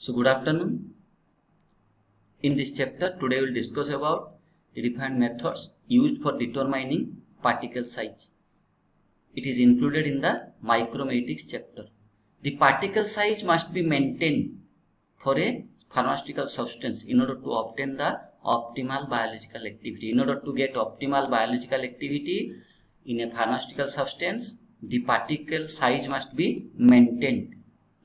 So good afternoon. In this chapter today we will discuss about the different methods used for determining particle size. It is included in the micromatrix chapter. The particle size must be maintained for a pharmaceutical substance in order to obtain the optimal biological activity. In order to get optimal biological activity in a pharmaceutical substance, the particle size must be maintained.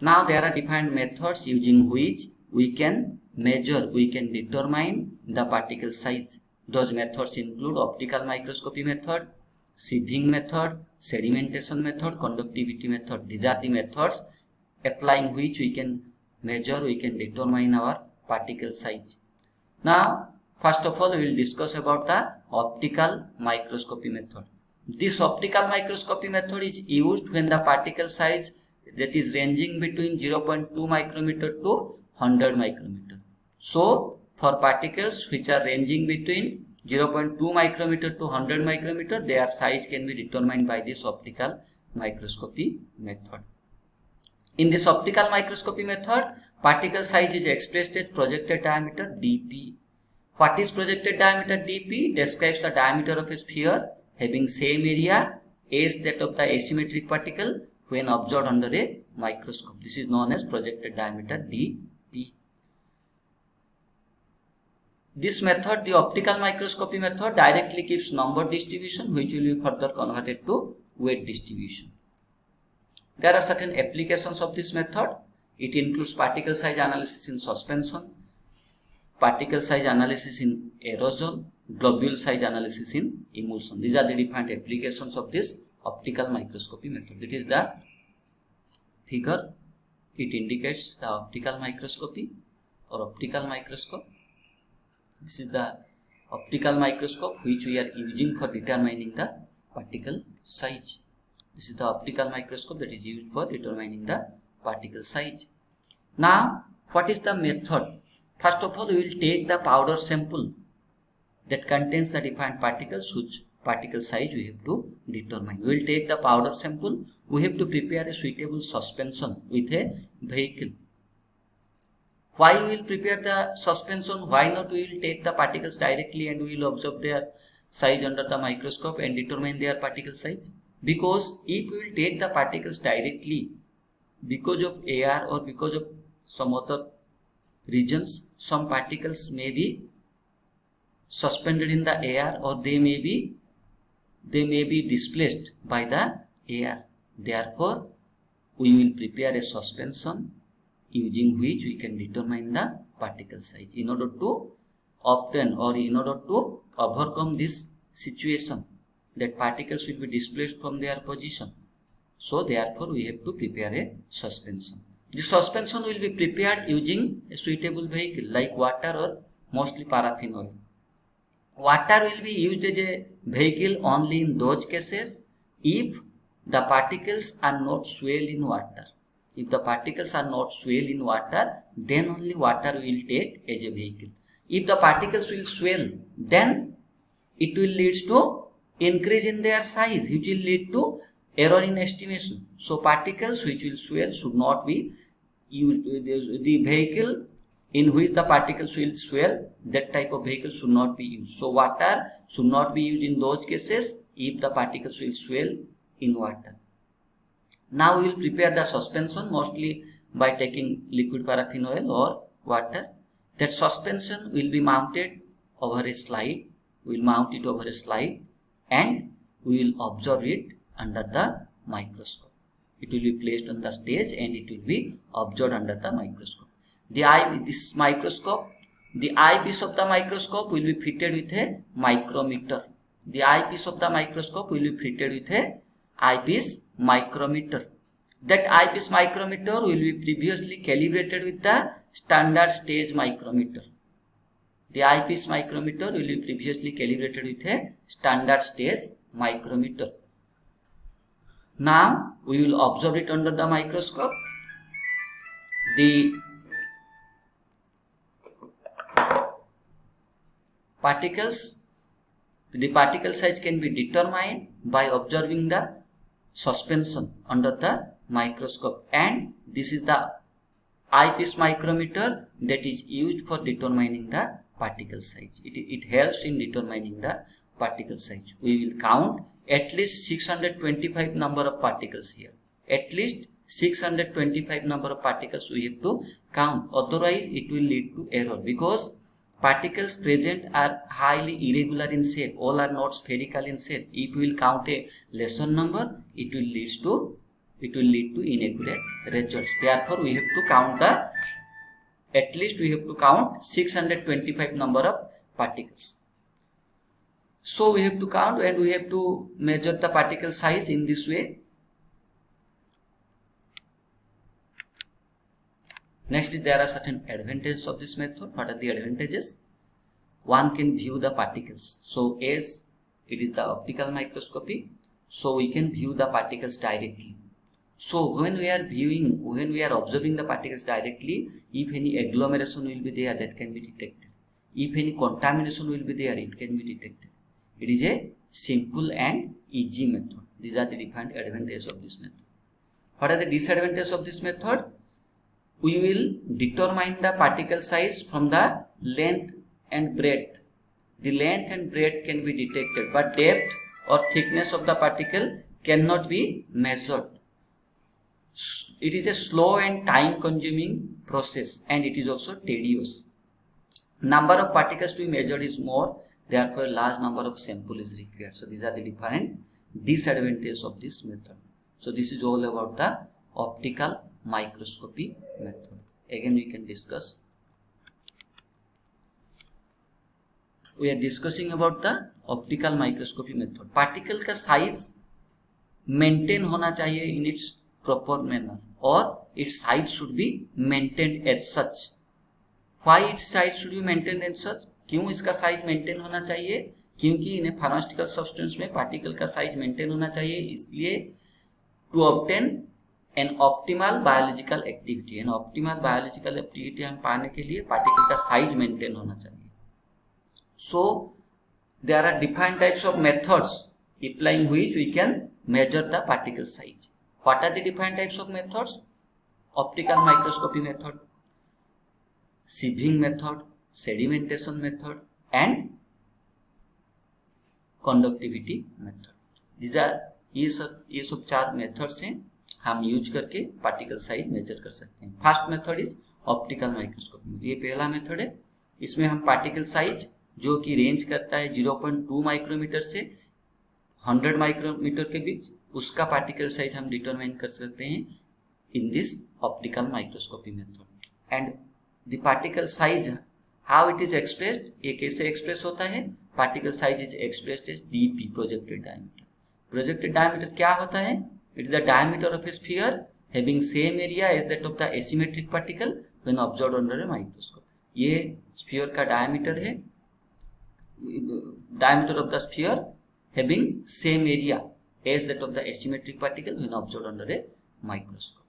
Now there are different methods using which we can measure, we can determine the particle size. Those methods include optical microscopy method, sieving method, sedimentation method, conductivity method. These are the methods applying which we can measure, we can determine our particle size. Now first of all we will discuss about the optical microscopy method. This optical microscopy method is used when the particle size that is ranging between 0.2 micrometer to 100 micrometer. So for particles which are ranging between 0.2 micrometer to 100 micrometer, their size can be determined by this optical microscopy method. In this optical microscopy method, particle size is expressed as projected diameter dp. What is projected diameter dp? Describes the diameter of a sphere having same area as that of the asymmetric particle when observed under a microscope. This is known as projected diameter dp. This method, the optical microscopy method, directly gives number distribution which will be further converted to weight distribution. There are certain applications of this method. It includes particle size analysis in suspension, particle size analysis in aerosol, globule size analysis in emulsion. These are the different applications of this optical microscopy method. It is the figure. It indicates the optical microscopy or optical microscope. This is the optical microscope which we are using for determining the particle size. This is the optical microscope that is used for determining the particle size. Now, what is the method? First of all, we will take the powder sample that contains the defined particles whose particle size we have to determine. We will take the powder sample. We have to prepare a suitable suspension with a vehicle. Why we will prepare the suspension? Why not we will take the particles directly and we will observe their size under the microscope and determine their particle size? Because if we will take the particles directly, because of air or because of some other reasons, some particles may be suspended in the air or they may be displaced by the air. Therefore, we will prepare a suspension using which we can determine the particle size in order to obtain or in order to overcome this situation that particles will be displaced from their position. So therefore we have to prepare a suspension. The suspension will be prepared using a suitable vehicle like water or mostly paraffin oil. Water will be used as a vehicle only in those cases if the particles are not swell in water. If the particles are not swell in water, then only water will take as a vehicle. If the particles will swell, then it will lead to increase in their size, which will lead to error in estimation. So particles which will swell should not be used. The vehicle in which the particles will swell, that type of vehicle should not be used. So water should not be used in those cases if the particles will swell in water. Now we will prepare the suspension mostly by taking liquid paraffin oil or water. That suspension will be mounted over a slide. We will mount it over a slide and we will observe it under the microscope. It will be placed on the stage and it will be observed under the microscope. The eyepiece of the microscope will be fitted with a micrometer. The eyepiece of the microscope will be fitted with a eyepiece micrometer. That eyepiece micrometer will be previously calibrated with the standard stage micrometer. The eyepiece micrometer will be previously calibrated with a standard stage micrometer. Now we will observe it under the microscope. The particle size can be determined by observing the suspension under the microscope, and this is the eyepiece micrometer that is used for determining the particle size. It helps in determining the particle size. We will count at least 625 number of particles here. At least 625 number of particles we have to count. Otherwise, it will lead to error because particles present are highly irregular in shape. All are not spherical in shape. If we will count a lesser number, it will lead to inaccurate results. Therefore, we have to count at least we have to count 625 number of particles. So we have to count and we have to measure the particle size in this way. Next, there are certain advantages of this method. What are the advantages? One can view the particles. So as it is the optical microscopy, so we can view the particles directly. So when we are observing the particles directly, if any agglomeration will be there, that can be detected. If any contamination will be there, it can be detected. It is a simple and easy method. These are the different advantages of this method. What are the disadvantages of this method? We will determine the particle size from the length and breadth. The length and breadth can be detected, but depth or thickness of the particle cannot be measured. It is a slow and time consuming process, and it is also tedious. Number of particles to be measured is more, therefore a large number of sample is required. So these are the different disadvantages of this method. So this is all about the optical microscopy method. Again we can discuss. We are discussing about the optical microscopy method. Particle का size maintain होना चाहिए in its proper manner, or its size should be maintained as such. Why its size should be maintained as such? क्यों इसका size maintain होना चाहिए? क्योंकि इन pharmaceutical substance में पार्टिकल का साइज मेंटेन होना चाहिए, इसलिए to obtain an optimal biological activity. An optimal biological activity हम पाने के लिए पार्टिकल का साइज मेंटेन होना चाहिए. So there are different types of methods applying which we can measure the particle size. What are the different types of methods? Optical microscopy method, sieving method, sedimentation method, and conductivity method. These are ये सब 4 methods हैं हम use करके particle size major कर सकते हैं. First method is optical microscopy. ये पहला मेथड है. इसमें हम पार्टिकल साइज जो कि रेंज करता है 0.2 माइक्रोमीटर से 100 माइक्रोमीटर के बीच, उसका पार्टिकल साइज हम डिटरमाइन कर सकते हैं in this optical microscopy method. And the particle size how it is expressed, ये कैसे एक्सप्रेस होता है? Particle size is expressed as DP, projected diameter. Projected diameter क्या होता है? It is the diameter of a sphere having same area as that of the asymmetric particle when observed under a microscope. ये sphere का diameter है, diameter of the sphere having same area as that of the asymmetric particle when observed under a microscope.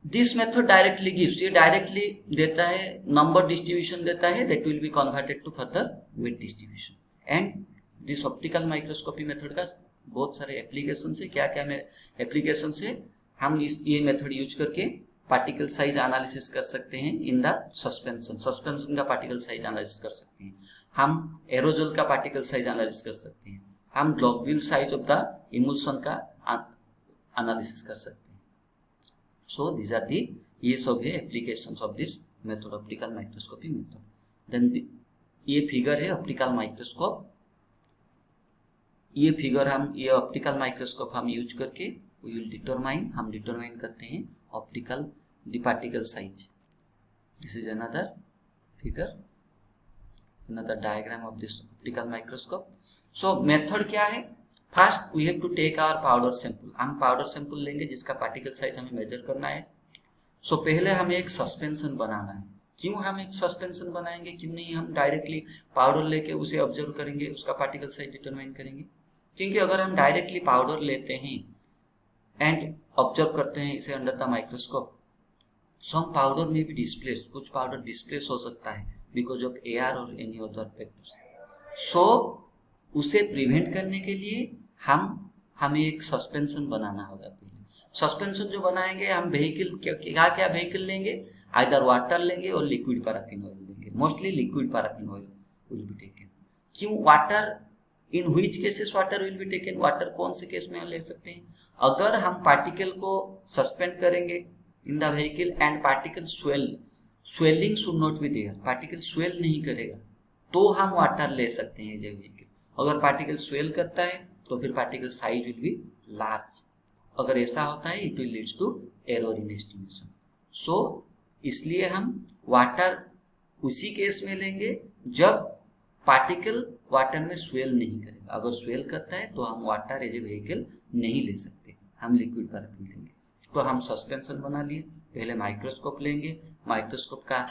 This method directly gives, ये directly देता है number distribution देता है that will be converted to further weight distribution. And this optical microscopy method का बहुत सारे applications है. क्या क्या applications है? हम ये method use करके पार्टिकल साइज एनालिसिस कर सकते हैं इन द सस्पेंशन का पार्टिकल साइज एनालिसिस कर सकते हैं. हम एरोजोल का पार्टिकल साइज एनालिसिस कर सकते हैं. हम globule size of the emulsion का एनालिसिस कर सकते हैं. सो दीज आर दी ये सब है applications of this method, optical microscopy method. Then ये फिगर है ऑप्टिकल माइक्रोस्कोप. ये फिगर ये ऑप्टिकल माइक्रोस्कोप हम यूज करके हम डिटरमाइन करते हैं optical the particle size. This is another figure, another diagram of this optical microscope. So method क्या है? First we have to take our powder sample. हम powder sample लेंगे जिसका particle size हमें measure करना है. So पहले हमें एक suspension बनाना है. क्यों हम एक suspension बनाएंगे? क्यों नहीं हम डायरेक्टली पाउडर लेके उसे ऑब्जर्व करेंगे, उसका पार्टिकल साइज डिटरमाइन करेंगे? क्योंकि अगर हम डायरेक्टली पाउडर लेते हैं एंड ऑब्जर्व करते हैं इसे under the microscope, some powder में भी डिस्प्लेस, कुछ पाउडर डिस्प्लेस हो सकता है बिकॉज ऑफ एयर और एनी अदर फैक्टर्स. सो उसे प्रिवेंट करने के लिए हमें एक सस्पेंशन बनाना होगा पहले. सस्पेंशन जो बनाएंगे हम व्हीकल क्या क्या व्हीकल लेंगे, आइदर वाटर लेंगे और लिक्विड पैराफिन ऑयल लेंगे, mostly liquid paraffin oil will be taken. क्यों water, in which cases water will be taken, water कौन से केस में ले सकते हैं, अगर हम पार्टिकल को सस्पेंड करेंगे in the vehicle and particle swelling should not be there, particle swell नहीं करेगा तो हम वाटर ले सकते हैं एज ए व्हीकल। अगर पार्टिकल स्वेल करता है तो फिर particle size will be large, अगर ऐसा होता है it will leads to error in estimation. So इसलिए हम वाटर उसी केस में लेंगे जब पार्टिकल वाटर में स्वेल नहीं करेगा, अगर स्वेल करता है तो हम वाटर एज ए व्हीकल नहीं ले सकते, हम लिक्विड पैराफिन लेंगे। तो हम सस्पेंशन बना लिए, पहले माइक्रोस्कोप लेंगे, माइक्रोस्कोप का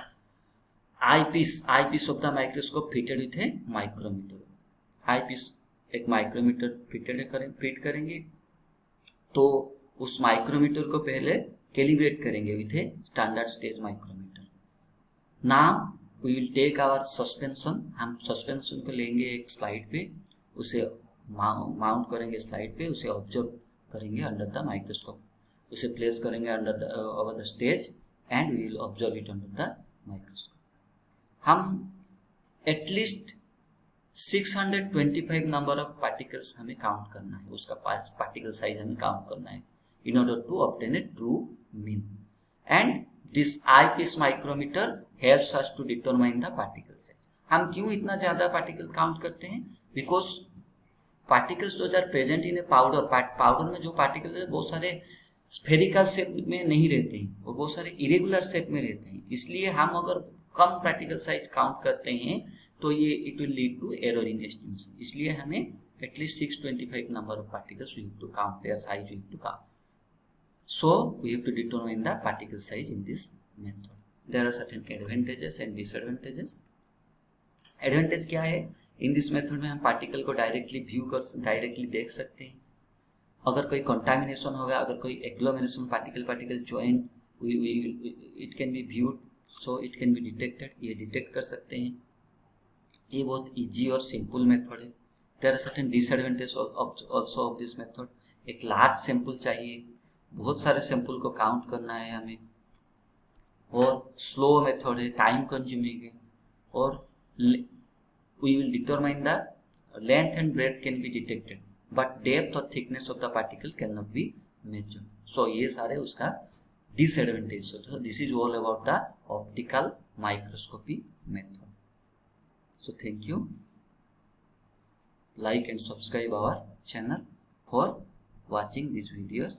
eyepiece of the microscope fitted with a micrometer, eyepiece एक माइक्रोमीटर फिट करेंगे, तो उस माइक्रोमीटर को पहले कैलिब्रेट करेंगे with a standard stage micrometer. Now we will take our suspension, हम सस्पेंशन को लेंगे एक स्लाइड पे, उसे माउंट करेंगे स्लाइड पे, उसे ऑब्जर्व करेंगे अंडर द माइक्रोस्कोप, उसे प्लेस करेंगे under the over the stage and we will observe it under the microscope. हम एटलीस्ट 625 नंबर ऑफ पार्टिकल्स हमें काउंट करना है, उसका पार्टिकल साइज हमें काउंट करना है in order to obtain a true mean, and this eyepiece micrometer helps us to determine the particle size। हम क्यों इतना ज्यादा पार्टिकल काउंट करते हैं, बिकॉज पार्टिकल्स जो are present in a powder में जो पार्टिकल है बहुत सारे स्फेरिकल शेप में नहीं रहते हैं, वो बहुत सारे इरेगुलर शेप में रहते हैं, इसलिए हम अगर कम पार्टिकल साइज काउंट करते हैं तो ये it will lead to error in estimation. इसलिए हमें at least 625 number of particles we have to count, their size we have to count. So we have to determine the particle size in this method. There are certain advantages and disadvantages. Advantage क्या है, in this method में हम particle को directly देख सकते हैं, अगर कोई कंटामिनेशन होगा, अगर कोई agglomeration particle join it can be viewed, so it can be detected, ये डिटेक्ट कर सकते हैं, ये बहुत इजी और सिंपल मेथड है। There are certain disadvantage also of this method, एक लार्ज सैंपल चाहिए, बहुत सारे सैंपल को काउंट करना है हमें, और स्लो मेथड है, टाइम कंज्यूमिंग है, और we will determine the length and breadth can be detected but depth और thickness of the particle can not be measured. So ये सारे उसका डिसएडवांटेज होता है। This is all about the optical microscopy method. So thank you, like and subscribe our channel for watching these videos.